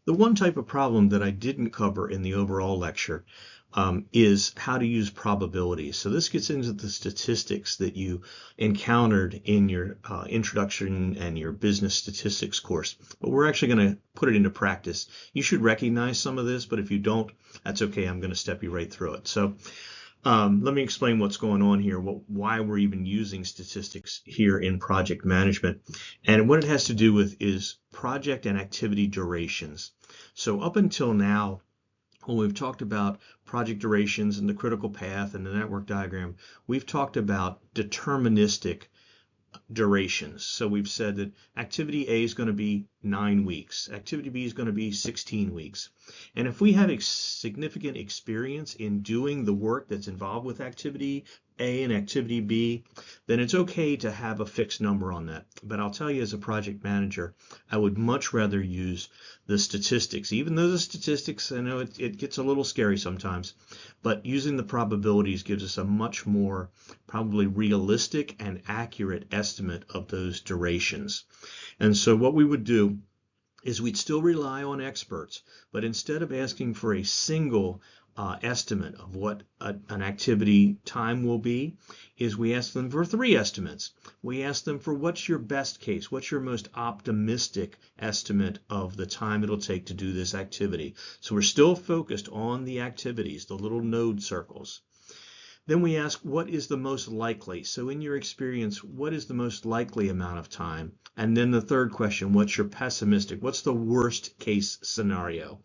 The one type of problem that I didn't cover in the overall lecture is how to use probabilities. So this gets into the statistics that you encountered in your introduction and your business statistics course. But we're actually going to put it into practice. You should recognize some of this, but if you don't, that's okay. I'm going to step you right through it. So let me explain what's going on here, why we're even using statistics here in project management. And what it has to do with is project and activity durations. So up until now, when we've talked about project durations and the critical path and the network diagram, we've talked about deterministic durations. So we've said that activity A is going to be 9 weeks. Activity B is going to be 16 weeks. And if we have a significant experience in doing the work that's involved with activity A and activity B, then it's okay to have a fixed number on that. But I'll tell you, as a project manager, I would much rather use the statistics, even though the statistics, I know it gets a little scary sometimes, but using the probabilities gives us a much more probably realistic and accurate estimate of those durations. And so what we would do is we'd still rely on experts, but instead of asking for a single estimate of what an activity time will be, is we ask them for 3 estimates. We ask them for what's your best case, what's your most optimistic estimate of the time it'll take to do this activity. So we're still focused on the activities, the little node circles. Then we ask, what is the most likely? So in your experience, what is the most likely amount of time? And then the third question, what's your pessimistic? What's the worst case scenario?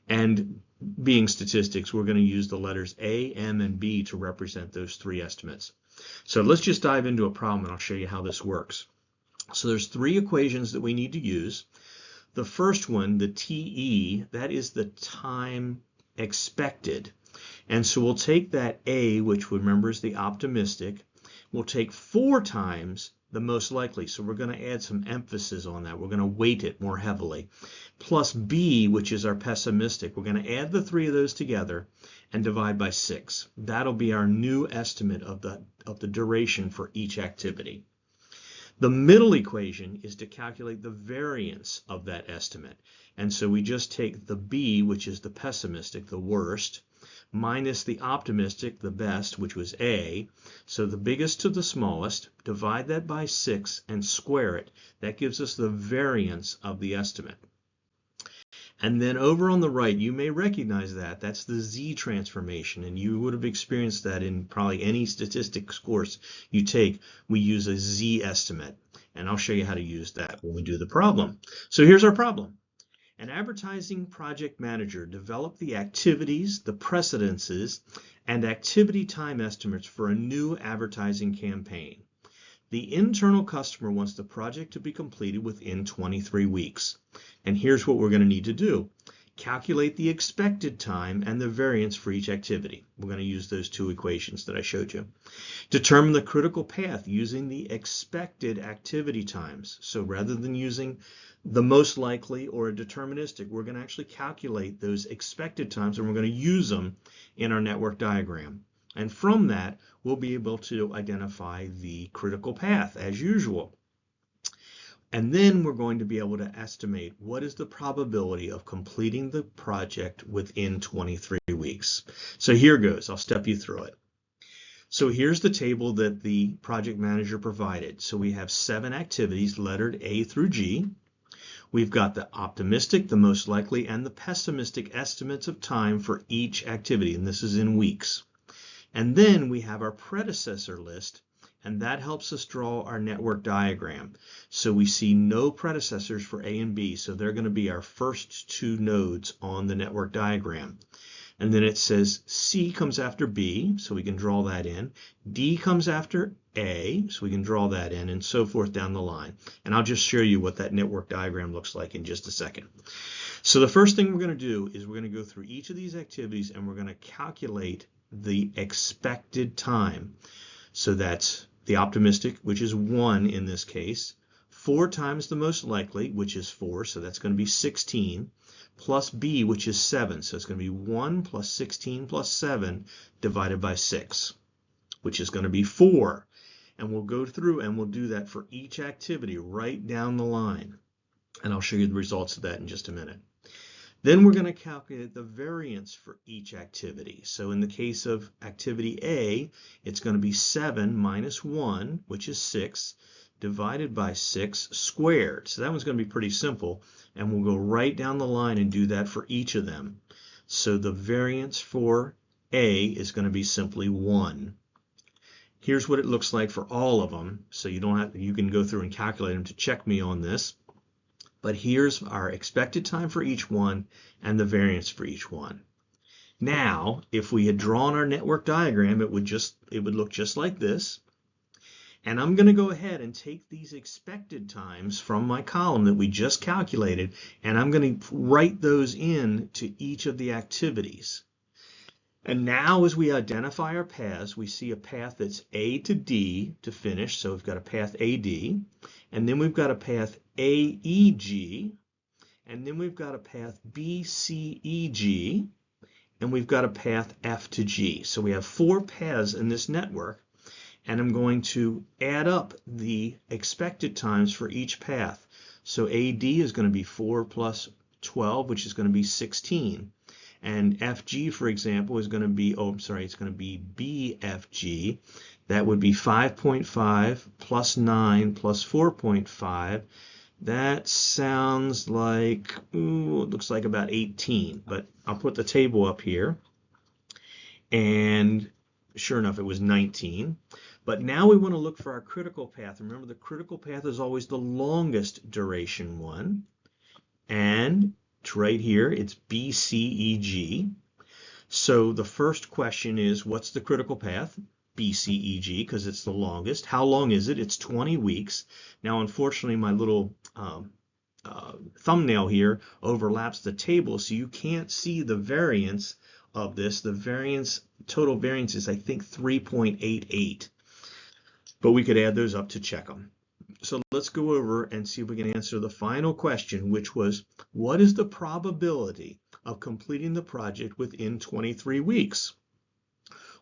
And being statistics, we're going to use the letters A, M, and B to represent those 3 estimates. So let's just dive into a problem and I'll show you how this works. So there's 3 equations that we need to use. The first one, the TE, that is the time expected. And so we'll take that A, which remember is the optimistic, we'll take 4 times the most likely. So we're going to add some emphasis on that. We're going to weight it more heavily. Plus B, which is our pessimistic. We're going to add the 3 of those together and divide by 6. That'll be our new estimate of the duration for each activity. The middle equation is to calculate the variance of that estimate. And so we just take the B, which is the pessimistic, the worst, minus the optimistic, the best, which was A. So the biggest to the smallest, divide that by 6 and square it. That gives us the variance of the estimate. And then over on the right, you may recognize that. That's the Z transformation, and you would have experienced that in probably any statistics course you take. We use a Z estimate, and I'll show you how to use that when we do the problem. So here's our problem. An advertising project manager developed the activities, the precedences, and activity time estimates for a new advertising campaign. The internal customer wants the project to be completed within 23 weeks. And here's what we're going to need to do. Calculate the expected time and the variance for each activity. We're going to use those 2 equations that I showed you. Determine the critical path using the expected activity times. So rather than using the most likely or a deterministic, we're going to actually calculate those expected times and we're going to use them in our network diagram. And from that, we'll be able to identify the critical path as usual. And then we're going to be able to estimate what is the probability of completing the project within 23 weeks. So here goes. I'll step you through it. So here's the table that the project manager provided. So we have 7 activities lettered A through G. We've got the optimistic, the most likely, and the pessimistic estimates of time for each activity, and this is in weeks. And then we have our predecessor list, and that helps us draw our network diagram. So we see no predecessors for A and B, so they're going to be our first 2 nodes on the network diagram. And then it says C comes after B, so we can draw that in. D comes after A, so we can draw that in, and so forth down the line. And I'll just show you what that network diagram looks like in just a second. So the first thing we're going to do is we're going to go through each of these activities and we're going to calculate the expected time. So that's the optimistic, which is 1 in this case, 4 times the most likely, which is 4, so that's going to be 16, plus B, which is 7, so it's going to be 1 plus 16 plus 7 divided by 6, which is going to be 4. And we'll go through and we'll do that for each activity right down the line. And I'll show you the results of that in just a minute. Then we're going to calculate the variance for each activity. So in the case of activity A, it's going to be 7 minus 1, which is 6, divided by 6 squared. So that one's going to be pretty simple, and we'll go right down the line and do that for each of them. So the variance for A is going to be simply 1. Here's what it looks like for all of them. So you can go through and calculate them to check me on this. But here's our expected time for each one and the variance for each one. Now, if we had drawn our network diagram, it would look just like this. And I'm going to go ahead and take these expected times from my column that we just calculated, and I'm going to write those in to each of the activities. And now as we identify our paths, we see a path that's A to D to finish. So we've got a path AD, and then we've got a path AEG, and then we've got a path BCEG, and we've got a path F to G. So we have 4 paths in this network, and I'm going to add up the expected times for each path. So AD is going to be 4 plus 12, which is going to be 16. And FG, for example, is going to be, it's going to be BFG. That would be 5.5 plus 9 plus 4.5. That sounds like, it looks like about 18. But I'll put the table up here. And sure enough, it was 19. But now we want to look for our critical path. Remember, the critical path is always the longest duration one. And it's right here, it's BCEG. So the first question is, what's the critical path? BCEG, because it's the longest. How long is it? It's 20 weeks. Now, unfortunately, my little thumbnail here overlaps the table, so you can't see the variance of this. The total variance is, I think, 3.88. But we could add those up to check them. So let's go over and see if we can answer the final question, which was, what is the probability of completing the project within 23 weeks?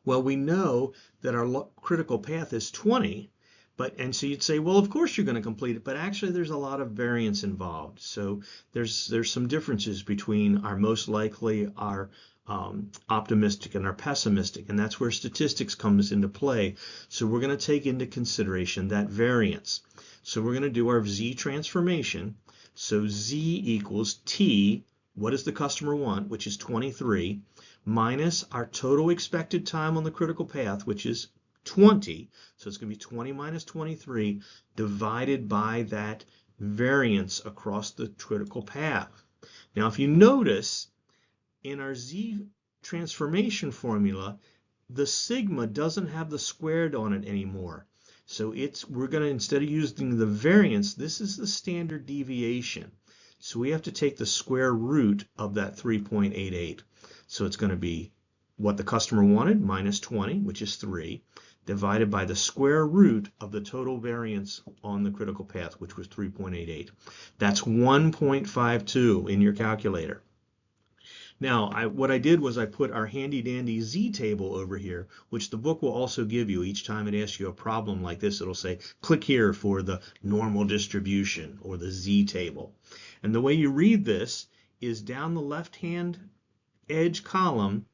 Well, we know that our critical path is 20, and so you'd say, well, of course you're going to complete it, but actually there's a lot of variance involved. So there's some differences between our most likely, our optimistic, and our pessimistic, and that's where statistics comes into play. So we're going to take into consideration that variance. So we're going to do our Z transformation. So Z equals T, what does the customer want, which is 23, minus our total expected time on the critical path, which is 20. So it's going to be 20 minus 23 divided by that variance across the critical path. Now, if you notice, in our Z transformation formula, the sigma doesn't have the squared on it anymore. So we're going to, instead of using the variance, this is the standard deviation. So we have to take the square root of that 3.88. So it's going to be what the customer wanted, minus 20, which is 3, divided by the square root of the total variance on the critical path, which was 3.88. That's 1.52 in your calculator. Now, what I did was I put our handy-dandy Z table over here, which the book will also give you. Each time it asks you a problem like this, it'll say, click here for the normal distribution or the Z table. And the way you read this is down the left-hand edge column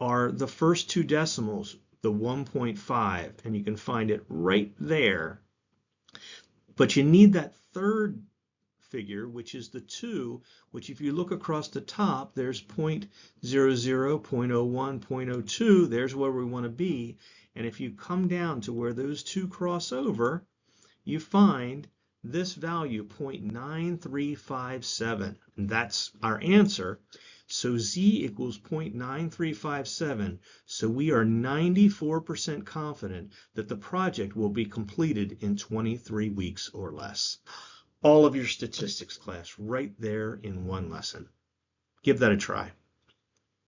are the first 2 decimals, the 1.5, and you can find it right there. But you need that third figure, which is the 2, which if you look across the top, there's 0.00, 0.01, 0.02, there's where we want to be. And if you come down to where those 2 cross over, you find this value, 0.9357. And that's our answer. So Z equals 0.9357. So we are 94% confident that the project will be completed in 23 weeks or less. All of your statistics class right there in one lesson. Give that a try.